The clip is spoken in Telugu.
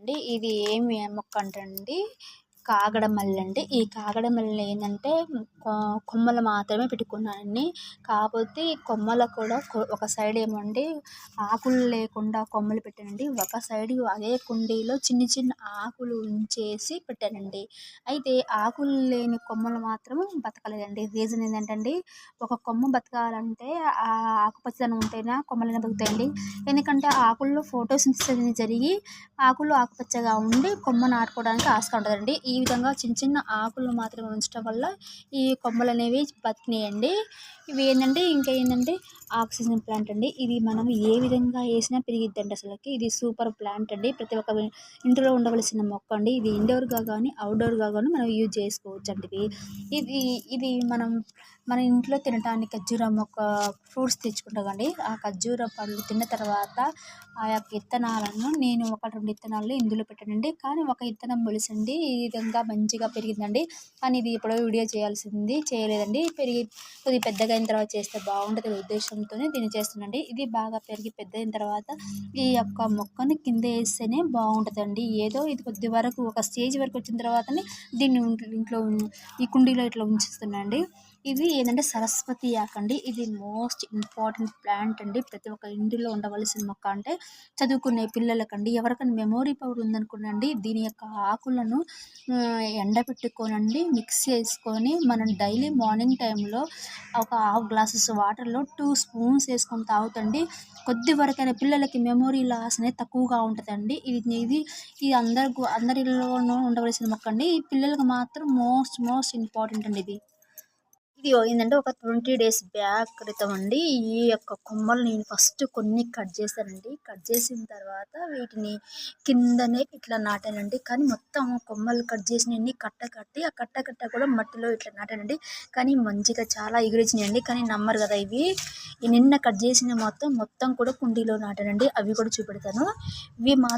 అండి ఇది ఏమి మొక్క అంటండి కాగడమల్లి అండి. ఈ కాగడమల్లిని ఏందంటే కొమ్మలు మాత్రమే పెట్టుకున్నానండి. కాకపోతే ఈ కొమ్మలు కూడా ఒక సైడ్ ఏమో అండి ఆకులు లేకుండా కొమ్మలు పెట్టానండి. ఒక సైడ్ అదే కుండీలో చిన్న చిన్న ఆకులు ఉంచేసి పెట్టానండి. అయితే ఆకులు లేని కొమ్మలు మాత్రం బతకలేదండి. రీజన్ ఏంటంటే అండి, ఒక కొమ్మ బతకాలంటే ఆ ఆకుపచ్చదనం ఉంటేనే కొమ్మలైనా బతుకుతాయండి. ఎందుకంటే ఆకుల్లో ఫోటోసింథసిస్ అనేది జరిగి ఆకులు ఆకుపచ్చగా ఉండి కొమ్మ నాటుకోవడానికి ఆస్కారం ఉంటదండి. ఈ విధంగా చిన్న చిన్న ఆకులు మాత్రమే ఉంచడం వల్ల ఈ కొమ్మలనేవి బతికినాయండి. ఇవి ఏంటంటే ఇంకా ఏంటంటే ఆక్సిజన్ ప్లాంట్ అండి. ఇది మనం ఏ విధంగా వేసినా పెరిగిద్దండి అసలకి. ఇది సూపర్ ప్లాంట్ అండి. ప్రతి ఒక్క ఇంటిలో ఉండవలసిన మొక్క అండి. ఇది ఇండోర్‌గా గానీ, అవుట్‌డోర్‌గా గానీ మనం యూజ్ చేసుకోవచ్చండి ఇది. ఇది ఇది మన ఇంట్లో తినటానికి ఖర్జూర మొక్క ఫ్రూట్స్ తెచ్చుకుంటాం కదండీ! ఆ ఖర్జూర పళ్ళు తిన్న తర్వాత ఆ యొక్క విత్తనాలను నేను 1, 2 విత్తనాలు ఇందులో పెట్టానండి. కానీ ఒక విత్తనం మొలిసింది. ఈ విధంగా మంచిగా పెరిగిందండి. కానీ ఇది ఎప్పుడో వీడియో చేయాల్సింది చేయలేదండి. కొద్దిగా పెద్దగా అయిన తర్వాత చేస్తే బాగుంటదనే ఉద్దేశంతోనే దీన్ని చేస్తున్నానండి. ఇది బాగా పెరిగి పెద్దయిన తర్వాత ఈ యొక్క మొక్కని కింద ఏస్తేనే బాగుంటదండి. ఏదో ఇది కొద్ది వరకు ఒక స్టేజ్ వరకు వచ్చిన తర్వాతనే దీన్ని ఇంట్లో ఈ కుండీలో ఇట్లా ఉంచేస్తున్నానండి. ఇది ఏంటంటే సరస్వతి ఆకండి. ఇది మోస్ట్ ఇంపార్టెంట్ ప్లాంట్ అండి. ప్రతి ఒక్క ఇంటిలో ఉండవలసిన మొక్క. అంటే చదువుకునే పిల్లలకండి, ఎవరికైనా మెమొరీ పవర్ ఉందనుకోండి, దీని యొక్క ఆకులను ఎండబెట్టుకోనండి మిక్స్ చేసుకొని మనం డైలీ మార్నింగ్ టైంలో ఒక హాఫ్ గ్లాసెస్ వాటర్లో 2 స్పూన్స్ వేసుకొని తాగుతండి. కొద్ది వరకైనా పిల్లలకి మెమొరీ లాస్ అనేది తక్కువగా ఉంటుందండి. ఇది ఇది ఇది అందరిలోనూ ఉండవలసిన మొక్క అండి. ఈ పిల్లలకు మాత్రం మోస్ట్ ఇంపార్టెంట్ అండి ఇది. ఇది ఏంటంటే ఒక 20 డేస్ బ్యాక్ క్రితం అండి. ఈ యొక్క కొమ్మలు నేను ఫస్ట్ కొన్ని కట్ చేశానండి. కట్ చేసిన తర్వాత వీటిని కిందనే ఇట్లా నాటానండి. కానీ మొత్తం కొమ్మలు కట్ చేసినవన్నీ కట్టి ఆ కట్ట కూడా మట్టిలో ఇట్లా నాటానండి. కానీ మంచిగా చాలా ఎగిరిచ్చినాయండి. కానీ నమ్మరు కదా, ఈ నిన్న కట్ చేసిన మొత్తం కూడా కుండీలో నాటానండి. అవి కూడా చూపెడతాను. ఇవి మాత్రం